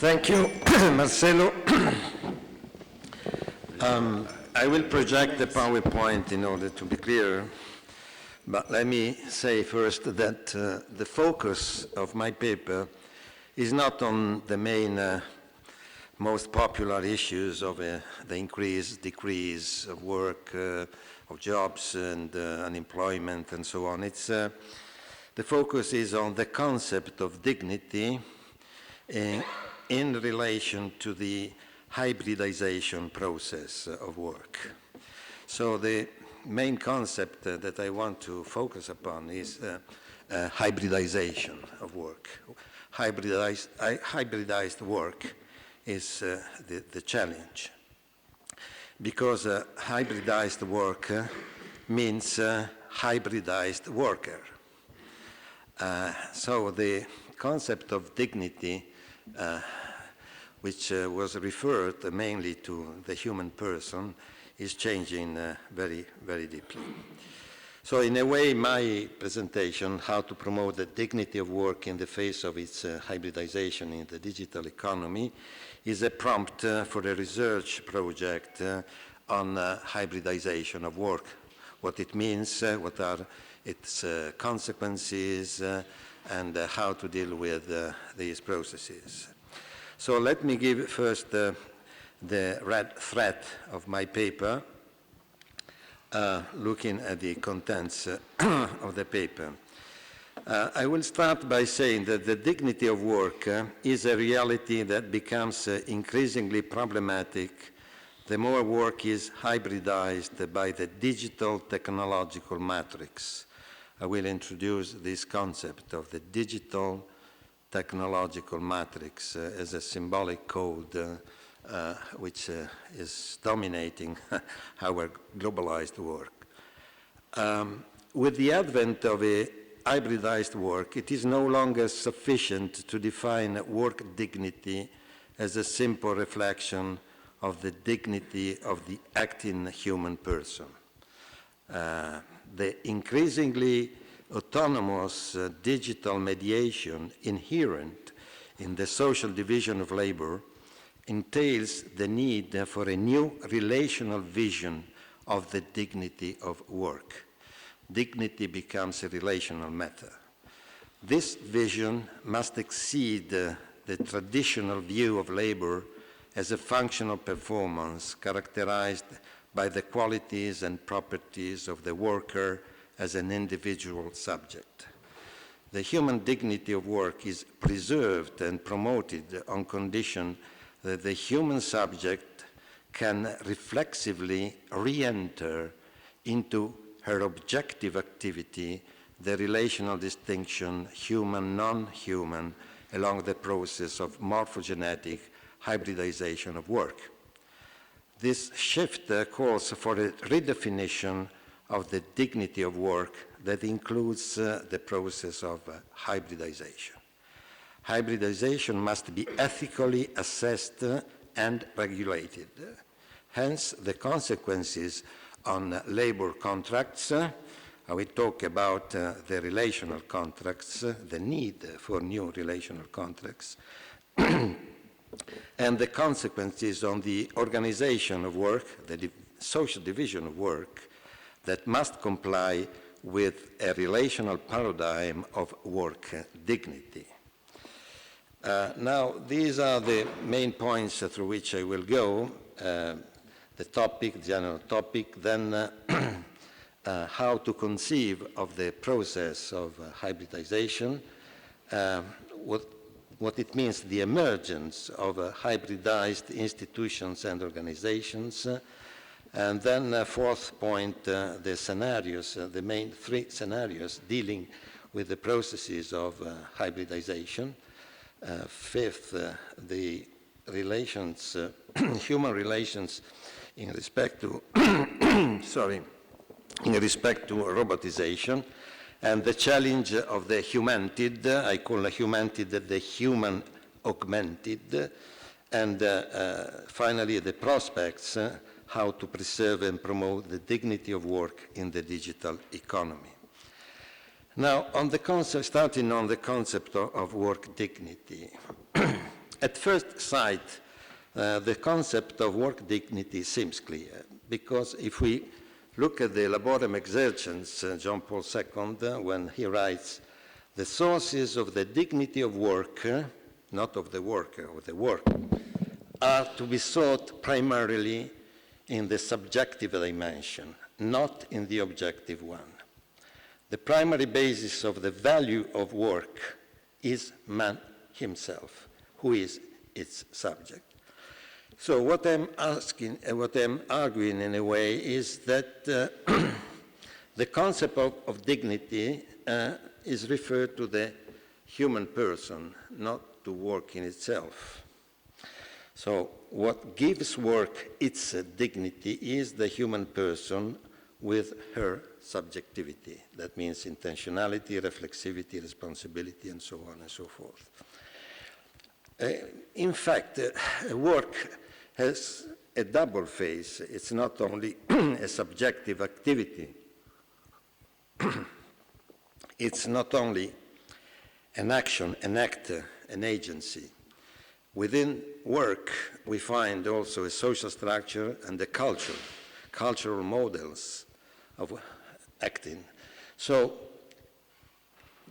Thank you, Marcelo. I will project the PowerPoint in order to be clear, but let me say first that the focus of my paper is not on the main most popular issues of the increase, decrease of work, of jobs and unemployment and so on. The focus is on the concept of dignity in relation to the hybridization process of work. So the main concept that I want to focus upon is hybridization of work. Hybridized work is the challenge, because hybridized work means hybridized worker. So the concept of dignity, which was referred mainly to the human person, is changing very, very deeply. So in a way, my presentation, How to Promote the Dignity of Work in the Face of its Hybridization in the Digital Economy, is a prompt for a research project on hybridization of work, what it means, what are its consequences, and how to deal with these processes. So let me give first the red thread of my paper, looking at the contents of the paper. I will start by saying that the dignity of work is a reality that becomes increasingly problematic the more work is hybridized by the digital technological matrix. I will introduce this concept of the digital technological matrix as a symbolic code which is dominating our globalized work. With the advent of a hybridized work, it is no longer sufficient to define work dignity as a simple reflection of the dignity of the acting human person. The increasingly autonomous digital mediation inherent in the social division of labor entails the need for a new relational vision of the dignity of work. Dignity becomes a relational matter. This vision must exceed the traditional view of labor as a functional performance characterized by the qualities and properties of the worker as an individual subject. The human dignity of work is preserved and promoted on condition that the human subject can reflexively re-enter into her objective activity the relational distinction human, non-human along the process of morphogenetic hybridization of work. This shift calls for a redefinition of the dignity of work that includes the process of hybridization. Hybridization must be ethically assessed and regulated. Hence, the consequences on labor contracts, we talk about the relational contracts, the need for new relational contracts, and the consequences on the organization of work, the social division of work, that must comply with a relational paradigm of work dignity. Now, these are the main points through which I will go. The topic, the general topic, then how to conceive of the process of hybridization, what it means, the emergence of hybridized institutions and organizations, and then fourth point, the scenarios, the main three scenarios dealing with the processes of hybridization. Fifth, the relations, human relations in respect to, in respect to robotization, and the challenge of the humanted, I call the humanted the human augmented, and finally the prospects, how to preserve and promote the dignity of work in the digital economy. Now, on the concept, starting on the concept of work dignity, At first sight, the concept of work dignity seems clear, because if we look at the Laborem Exercens, John Paul II, when he writes, the sources of the dignity of work, not of the worker, of the work, are to be sought primarily in the subjective dimension, not in the objective one. The primary basis of the value of work is man himself, who is its subject. So what I'm arguing in a way is that the concept of dignity is referred to the human person, not to work in itself. So what gives work its dignity is the human person with her subjectivity. That means intentionality, reflexivity, responsibility, and so on and so forth. In fact, work has a double phase. It's not only a subjective activity. It's not only an action, an act, an agency. Within work, we find also a social structure and a culture, cultural models of acting. So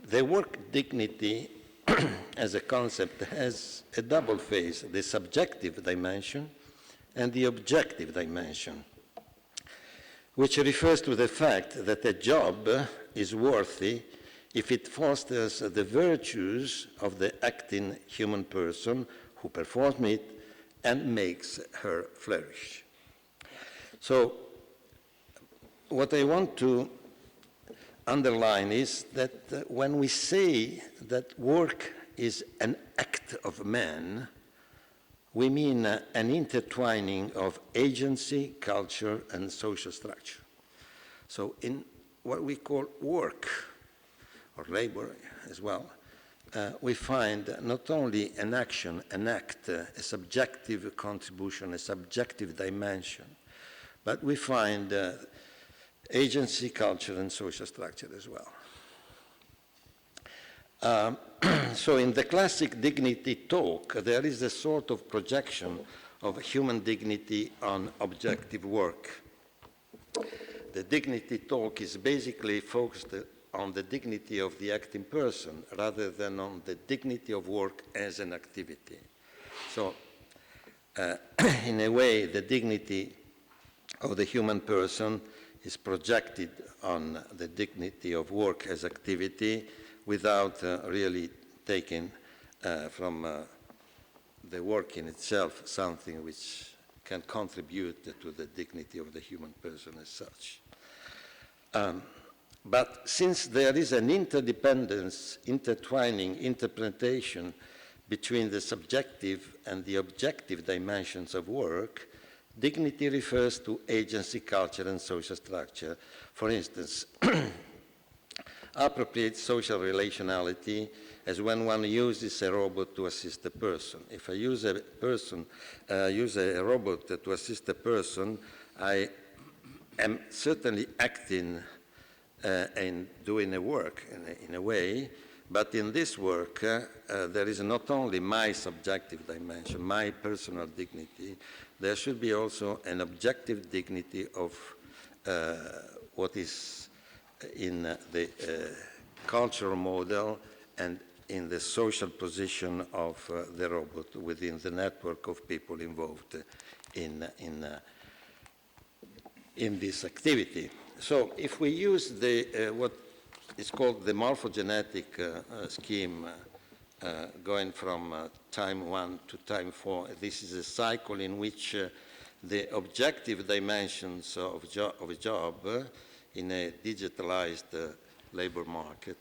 the work dignity as a concept has a double phase, the subjective dimension and the objective dimension, which refers to the fact that a job is worthy if it fosters the virtues of the acting human person who performs it and makes her flourish. So what I want to underline is that when we say that work is an act of man, we mean an intertwining of agency, culture, and social structure. So in what we call work, or labor as well, we find not only an action, an act, a subjective contribution, a subjective dimension, but we find agency, culture, and social structure as well. So in the classic dignity talk, there is a sort of projection of human dignity on objective work. The dignity talk is basically focused on the dignity of the acting person rather than on the dignity of work as an activity. So in a way, the dignity of the human person is projected on the dignity of work as activity without really taking from the work in itself something which can contribute to the dignity of the human person as such. But since there is an interdependence, intertwining interpretation between the subjective and the objective dimensions of work, dignity refers to agency, culture, and social structure. For instance, appropriate social relationality as when one uses a robot to assist a person. If I use a robot to assist a person, I am certainly acting and doing a work in a way, but in this work, there is not only my subjective dimension, my personal dignity, there should be also an objective dignity of what is in the cultural model and in the social position of the robot within the network of people involved in this activity. So if we use the what is called the morphogenetic scheme going from time 1 to time 4, this is a cycle in which the objective dimensions of a job in a digitalized labor market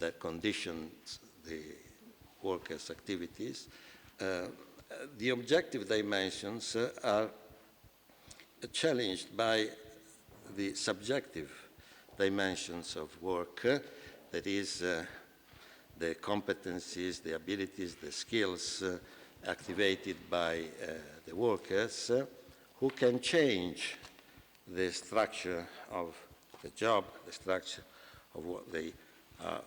that conditions the workers' activities, the objective dimensions are challenged by the subjective dimensions of work, that is, the competencies, the abilities, the skills activated by the workers who can change the structure of the job, the structure of what they are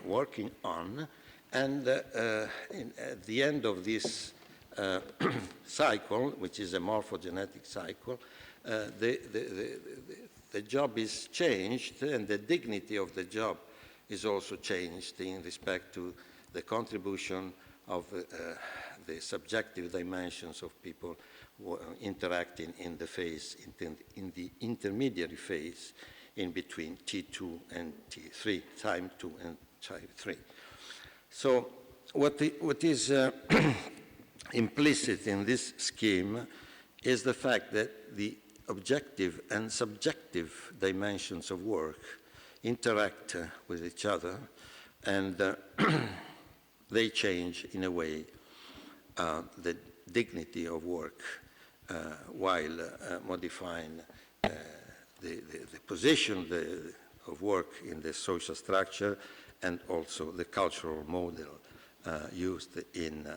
working on, And at the end of this cycle, which is a morphogenetic cycle, the job is changed, and the dignity of the job is also changed in respect to the contribution of the subjective dimensions of people who are interacting in the phase, in the intermediary phase in between T2 and T3, time 2 and time 3. So what is implicit in this scheme is the fact that the objective and subjective dimensions of work interact with each other, and they change in a way the dignity of work while modifying the position of work in the social structure and also the cultural model used in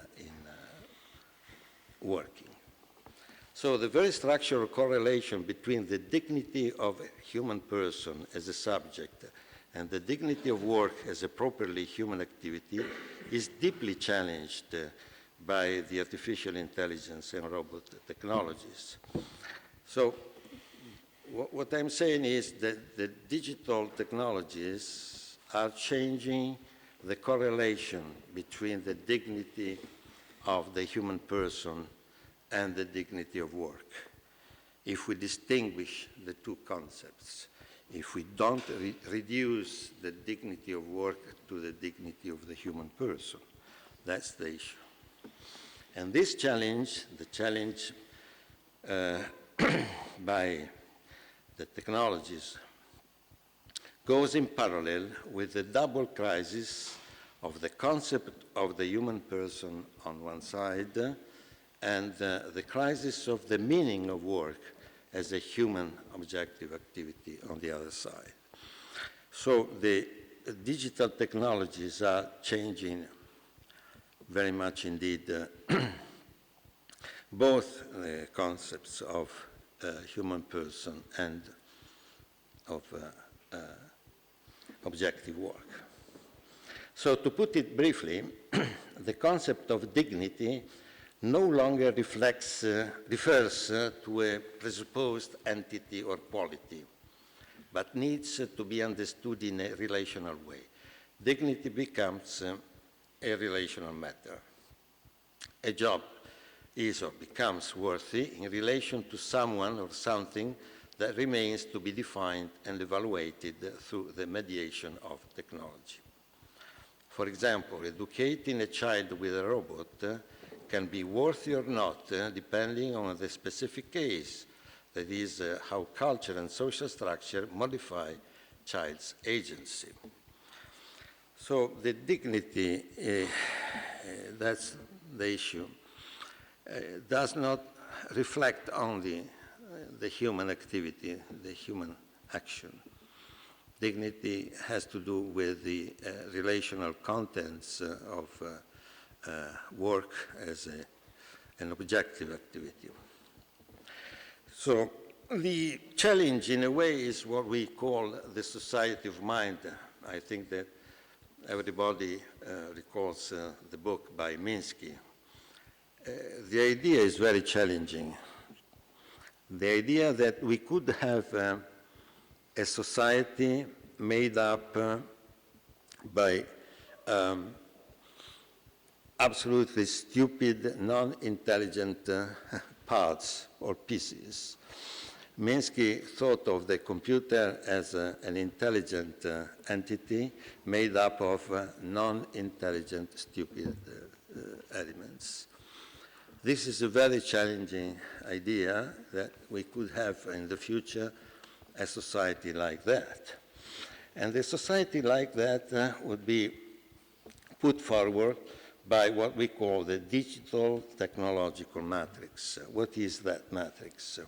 working. So the very structural correlation between the dignity of a human person as a subject and the dignity of work as a properly human activity is deeply challenged by the artificial intelligence and robot technologies. So what I'm saying is that the digital technologies are changing the correlation between the dignity of the human person and the dignity of work. If we distinguish the two concepts, if we don't reduce the dignity of work to the dignity of the human person, that's the issue. And this challenge, the challenge by the technologies, goes in parallel with the double crisis of the concept of the human person on one side and the crisis of the meaning of work as a human objective activity on the other side. So the digital technologies are changing very much indeed both the concepts of human person and of objective work. So to put it briefly, the concept of dignity no longer refers to a presupposed entity or quality, but needs to be understood in a relational way. Dignity becomes a relational matter. A job is or becomes worthy in relation to someone or something that remains to be defined and evaluated through the mediation of technology. For example, educating a child with a robot can be worthy or not, depending on the specific case, that is, how culture and social structure modify child's agency. So the dignity, that's the issue, does not reflect only the human activity, the human action. Dignity has to do with the relational contents of work as an objective activity. So the challenge, in a way, is what we call the society of mind. I think that everybody recalls the book by Minsky. The idea is very challenging. The idea that we could have a society made up by absolutely stupid, non-intelligent parts or pieces. Minsky thought of the computer as an intelligent entity made up of non-intelligent, stupid elements. This is a very challenging idea that we could have in the future a society like that. And a society like that would be put forward by what we call the digital technological matrix. What is that matrix?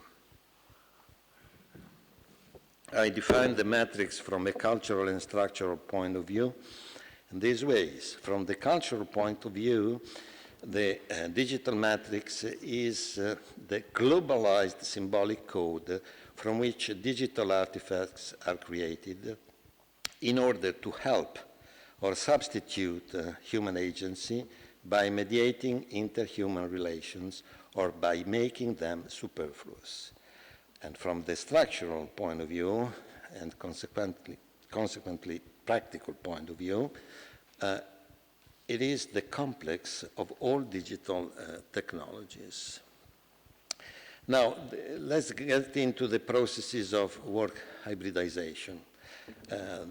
I define the matrix from a cultural and structural point of view in these ways. From the cultural point of view, the digital matrix is the globalized symbolic code from which digital artifacts are created in order to help or substitute human agency by mediating interhuman relations or by making them superfluous. And from the structural point of view, and consequently practical point of view, it is the complex of all digital technologies. Now, let's get into the processes of work hybridization.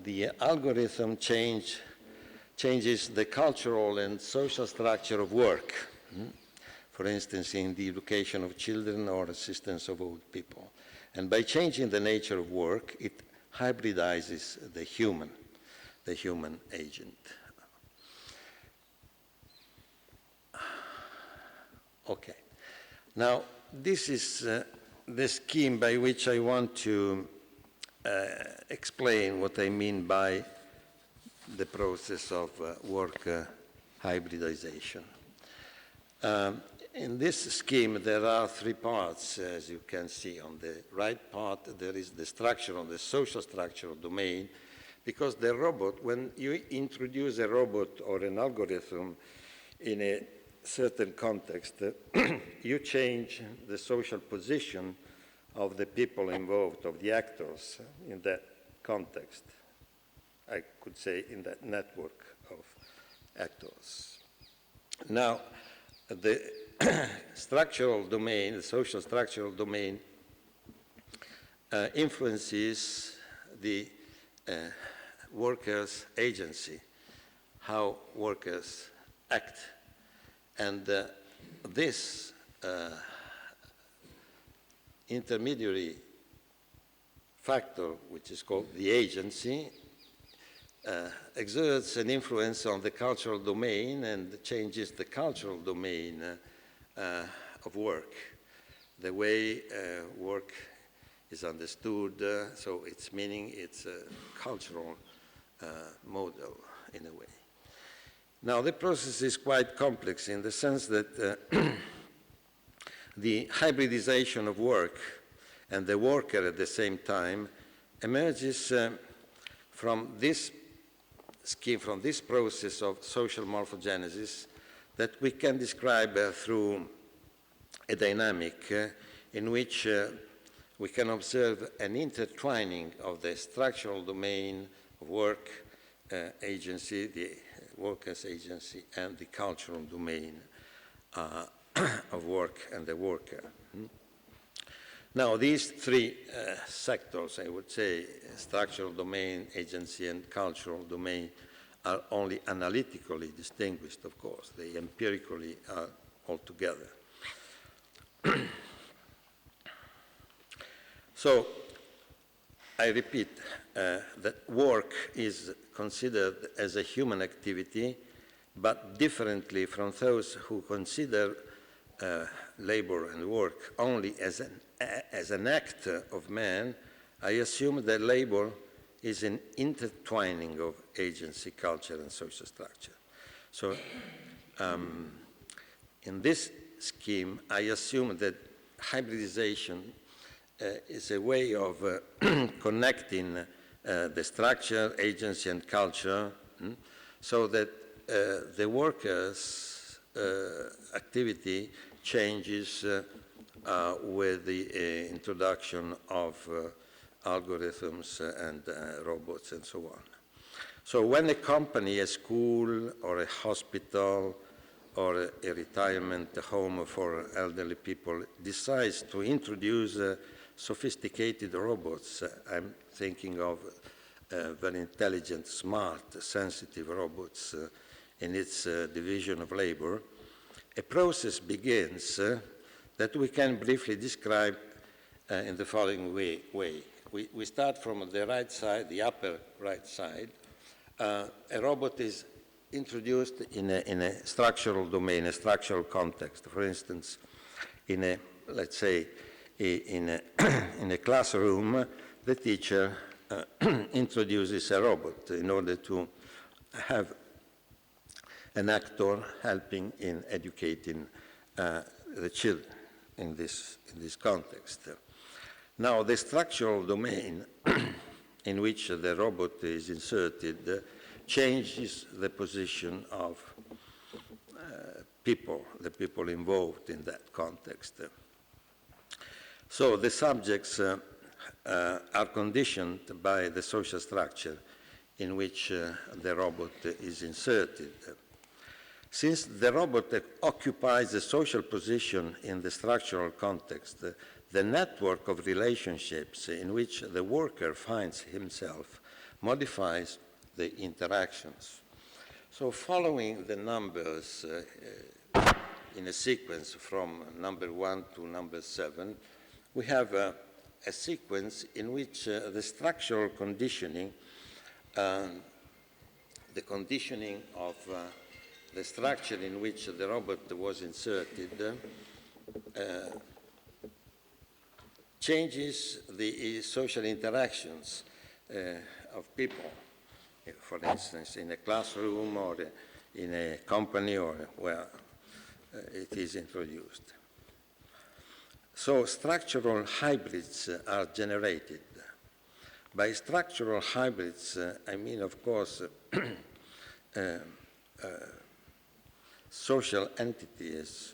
The algorithm changes the cultural and social structure of work, for instance, in the education of children or assistance of old people. And by changing the nature of work, it hybridizes the human agent. Okay. Now, this is the scheme by which I want to explain what I mean by the process of work hybridization. In this scheme, there are three parts, as you can see. On the right part, there is the structure of the social structural domain, because the robot, when you introduce a robot or an algorithm in a certain context, you change the social position of the people involved, of the actors in that context. I could say in that network of actors. Now, the structural domain, the social structural domain, influences the workers' agency, how workers act. And this intermediary factor, which is called the agency, exerts an influence on the cultural domain and changes the cultural domain of work, the way work is understood, so its meaning, it's a cultural model in a way. Now, the process is quite complex in the sense that the hybridization of work and the worker at the same time emerges from this scheme, from this process of social morphogenesis that we can describe through a dynamic in which we can observe an intertwining of the structural domain of work agency, the workers' agency, and the cultural domain of work and the worker. Now, these three sectors, I would say, structural domain, agency, and cultural domain, are only analytically distinguished, of course. They empirically are all together. So, I repeat that work is considered as a human activity, but differently from those who consider labor and work only as an act of man. I assume that labor is an intertwining of agency, culture, and social structure. So in this scheme, I assume that hybridization is a way of connecting the structure, agency, and culture so that the workers' activity changes with the introduction of algorithms and robots and so on. So when a company, a school, or a hospital, or a retirement home for elderly people decides to introduce sophisticated robots, I'm thinking of very intelligent, smart, sensitive robots in its division of labor, a process begins that we can briefly describe in the following way. We start from the right side, the upper right side. A robot is introduced in a structural domain, a structural context. For instance, let's say, in a classroom, the teacher introduces a robot in order to have an actor helping in educating the children in this context. Now, the structural domain in which the robot is inserted changes the position of people, the people involved in that context. So the subjects are conditioned by the social structure in which the robot is inserted. Since the robot occupies a social position in the structural context, the network of relationships in which the worker finds himself modifies the interactions. So following the numbers in a sequence from number 1 to number 7, we have a sequence in which the structural conditioning, the conditioning of the structure in which the robot was inserted, changes the social interactions of people, for instance, in a classroom or in a company or where it is introduced. So structural hybrids are generated. By structural hybrids, I mean, of course, social entities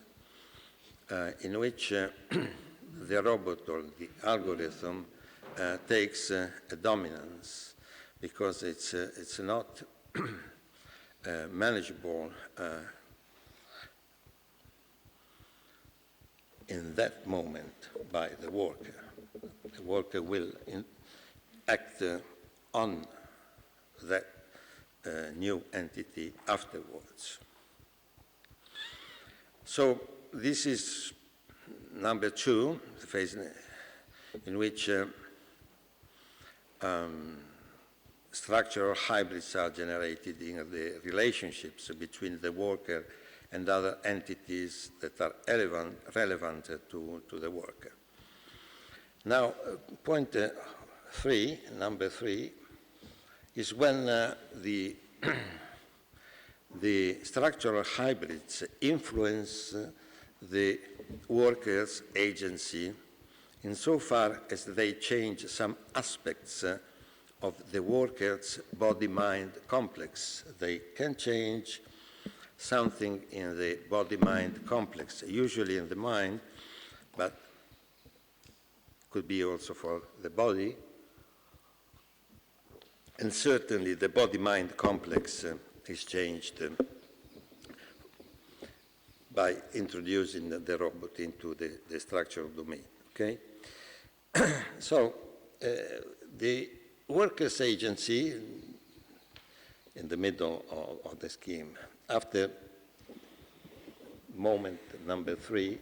in which the robot or the algorithm takes a dominance because it's not manageable in that moment by the worker. The worker will act on that new entity afterwards. So this is number 2, the phase in which structural hybrids are generated in the relationships between the worker and other entities that are relevant to the worker. Now, point 3, number 3, is when the structural hybrids influence the worker's agency insofar as they change some aspects of the worker's body-mind complex. They can change something in the body-mind complex, usually in the mind, but could be also for the body. And certainly the body-mind complex is changed by introducing the robot into the structural domain, okay? So the worker's agency in the middle of the scheme, after moment number 3,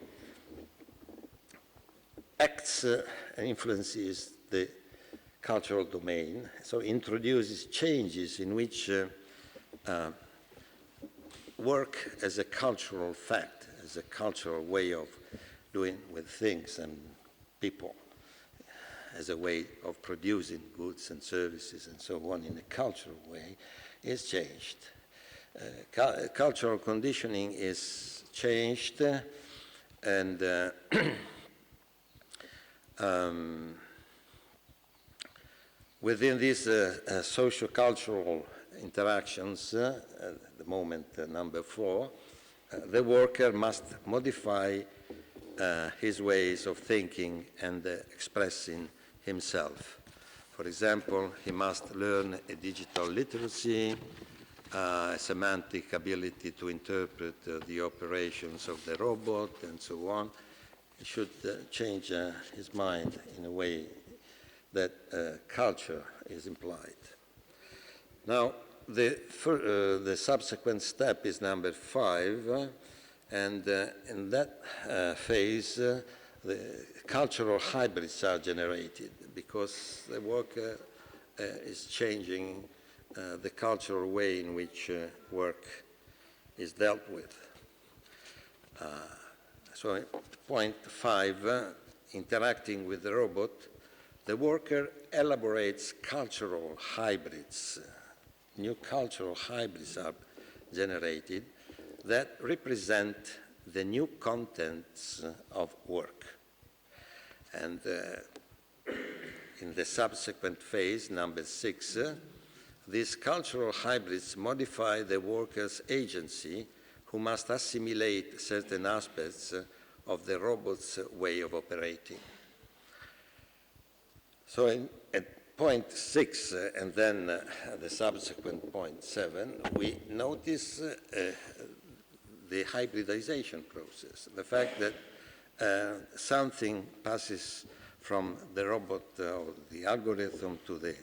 acts and influences the cultural domain, so introduces changes in which work as a cultural fact, as a cultural way of doing with things and people, as a way of producing goods and services and so on in a cultural way, is changed. Cultural conditioning is changed, and within these socio-cultural interactions, the moment number 4, the worker must modify his ways of thinking and expressing himself. For example, he must learn a digital literacy, a semantic ability to interpret the operations of the robot, and so on. He should change his mind in a way that culture is implied. Now, the subsequent step is number 5, and in that phase, the cultural hybrids are generated because the worker is changing the cultural way in which work is dealt with. So point 5, interacting with the robot, the worker elaborates cultural hybrids. New cultural hybrids are generated that represent the new contents of work. And in the subsequent phase, number 6, these cultural hybrids modify the worker's agency, who must assimilate certain aspects of the robot's way of operating. So at point 6 and then the subsequent point 7, we notice the hybridization process, the fact that something passes from the robot or the algorithm to the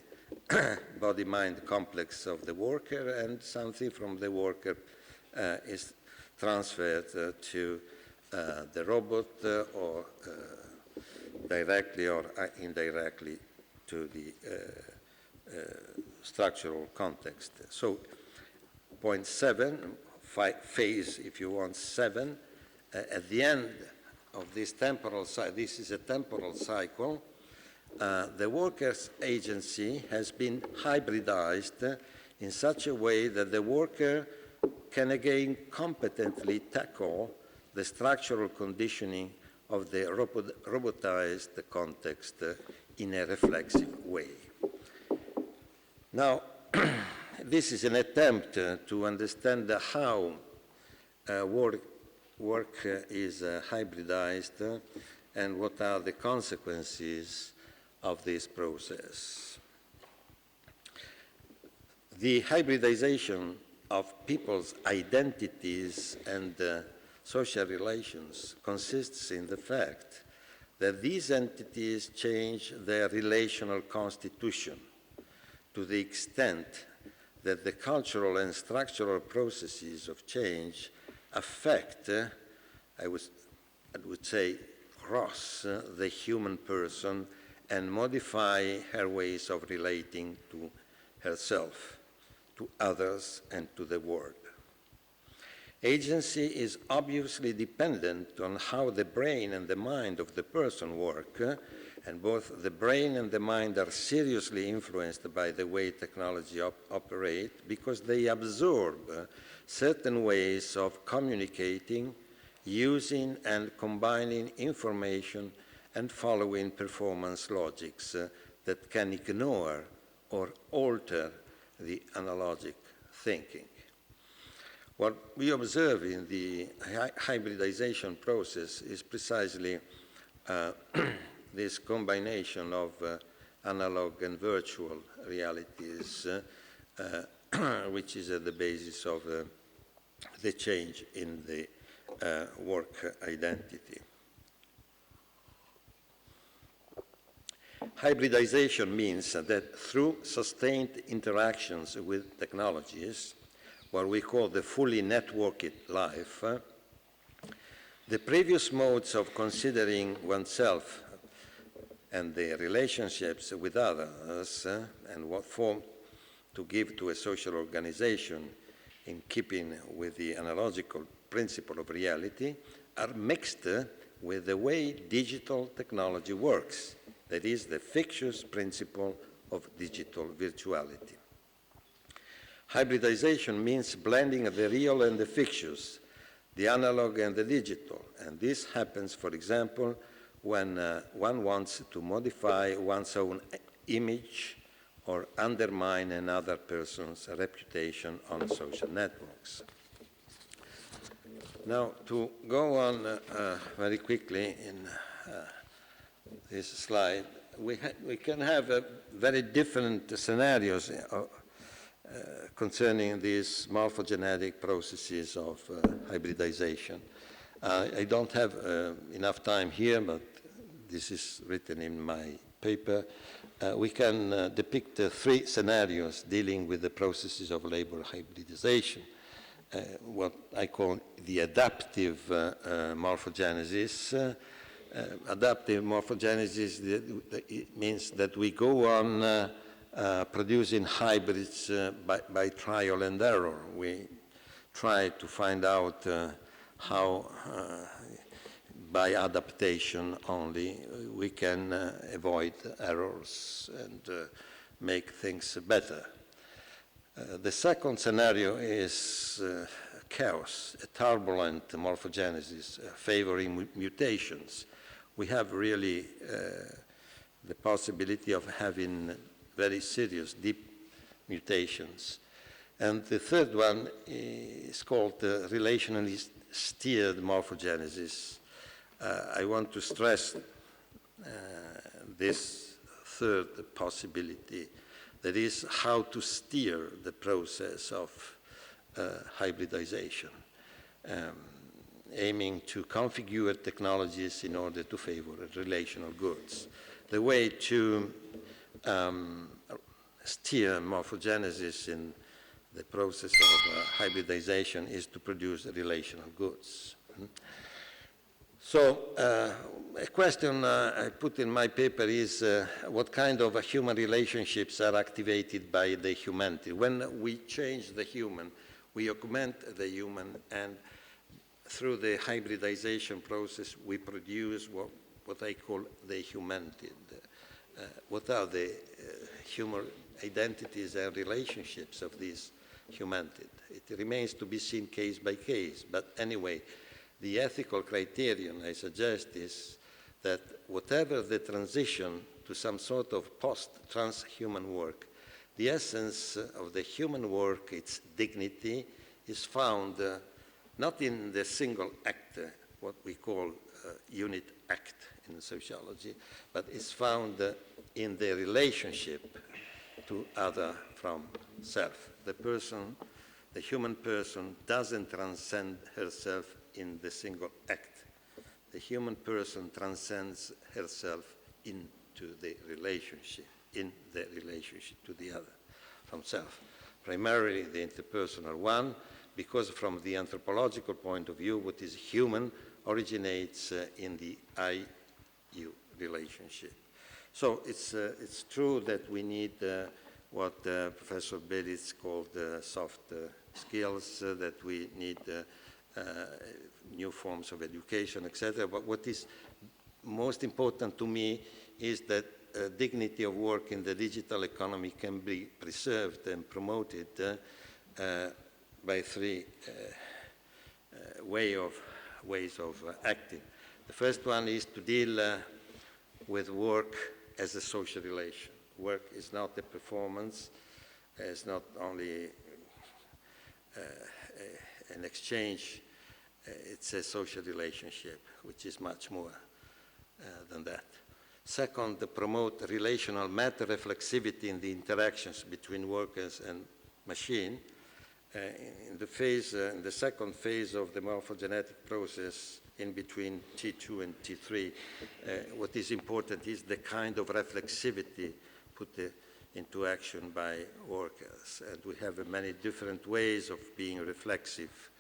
body-mind complex of the worker, and something from the worker is transferred to the robot or directly or indirectly to the structural context. So point 7, phase, if you want, 7, at the end of this temporal cycle, this is a temporal cycle, the worker's agency has been hybridized in such a way that the worker can again competently tackle the structural conditioning of the robotized context in a reflexive way. Now, this is an attempt to understand how work is hybridized and what are the consequences of this process. The hybridization of people's identities and social relations consists in the fact that these entities change their relational constitution to the extent that the cultural and structural processes of change affect, I would say, cross the human person and modify her ways of relating to herself, to others, and to the world. Agency is obviously dependent on how the brain and the mind of the person work, and both the brain and the mind are seriously influenced by the way technology operates because they absorb certain ways of communicating, using and combining information and following performance logics that can ignore or alter the analogic thinking. What we observe in the hybridization process is precisely this combination of analog and virtual realities, which is at the basis of the change in the work identity. Hybridization means that through sustained interactions with technologies, what we call the fully networked life, the previous modes of considering oneself and the relationships with others and what form to give to a social organization in keeping with the analogical principle of reality are mixed with the way digital technology works, that is, the fictitious principle of digital virtuality. Hybridization means blending the real and the fictitious, the analog and the digital, and this happens, for example, when one wants to modify one's own image or undermine another person's reputation on social networks. Now, to go on very quickly in this slide, we can have very different scenarios concerning these morphogenetic processes of hybridization. I don't have enough time here, but this is written in my paper. We can depict 3 scenarios dealing with the processes of labor hybridization. What I call the adaptive morphogenesis. Adaptive morphogenesis it means that we go on producing hybrids by trial and error. We try to find out how, by adaptation only, we can avoid errors and make things better. The second scenario is chaos, a turbulent morphogenesis favoring mutations. We have really the possibility of having very serious, deep mutations. And the third one is called relationally steered morphogenesis. I want to stress this third possibility, that is how to steer the process of hybridization, aiming to configure technologies in order to favor relational goods. The way to steer morphogenesis in the process of hybridization is to produce relational goods. So a question I put in my paper is what kind of human relationships are activated by the humanity? When we change the human, we augment the human, and through the hybridization process, we produce what I call the humanity. What are the human identities and relationships of this humanity? It remains to be seen case by case, but anyway, the ethical criterion I suggest is that whatever the transition to some sort of post-transhuman work, the essence of the human work, its dignity, is found not in the single act, what we call unit act in sociology, but is found in the relationship to other from self. The person, the human person, doesn't transcend herself in the single act. The human person transcends herself into the relationship, in the relationship to the other from self. Primarily the interpersonal one, because from the anthropological point of view, what is human originates in the I-you relationship. So it's true that we need what Professor Belitz called soft skills, that we need new forms of education, etc. But what is most important to me is that dignity of work in the digital economy can be preserved and promoted by three ways of acting. The first one is to deal with work as a social relation. Work is not a performance, it's not only an exchange, it's a social relationship, which is much more than that. Second, to promote relational meta-reflexivity in the interactions between workers and machine. In the second phase of the morphogenetic process, in between T2 and T3, what is important is the kind of reflexivity put into action by workers. And we have many different ways of being reflexive,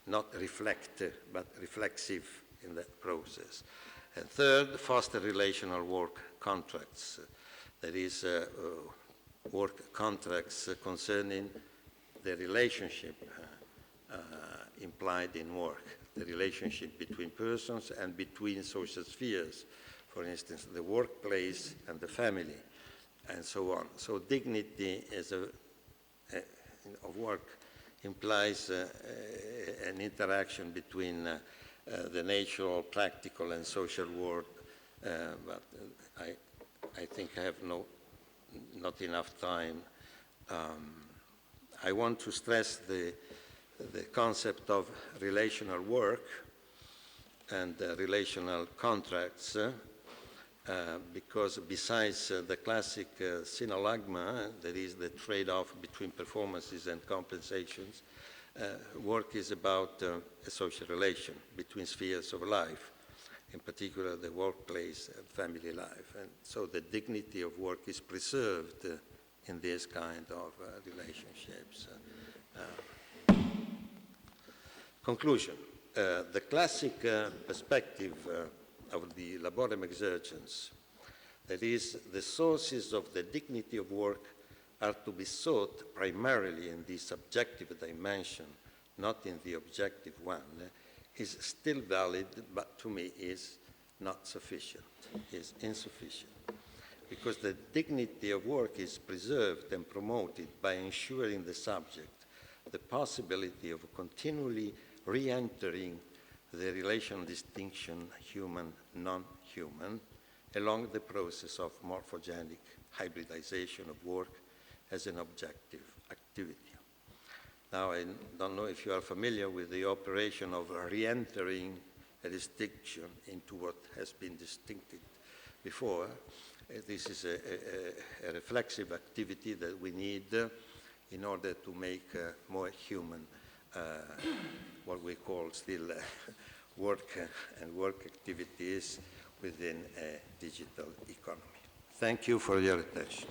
not reflect, but reflexive in that process. And third, foster relational work contracts. That is, work contracts concerning the relationship implied in work, the relationship between persons and between social spheres, for instance, the workplace and the family, and so on. So dignity of work implies an interaction between the natural, practical, and social world, but I think I have not enough time. I want to stress the concept of relational work and relational contracts, because besides the classic synalagma, that is the trade-off between performances and compensations, work is about a social relation between spheres of life, in particular the workplace and family life. And so the dignity of work is preserved in this kind of relationships. Conclusion. The classic perspective of the laborem exercens, that is, the sources of the dignity of work are to be sought primarily in the subjective dimension, not in the objective one, is still valid, but to me is not sufficient, is insufficient. Because the dignity of work is preserved and promoted by ensuring the subject the possibility of continually re-entering the relational distinction human, non-human, along the process of morphogenic hybridization of work as an objective activity. Now, I don't know if you are familiar with the operation of re-entering a distinction into what has been distincted before. This is a reflexive activity that we need in order to make more human what we call still work and work activities within a digital economy. Thank you for your attention.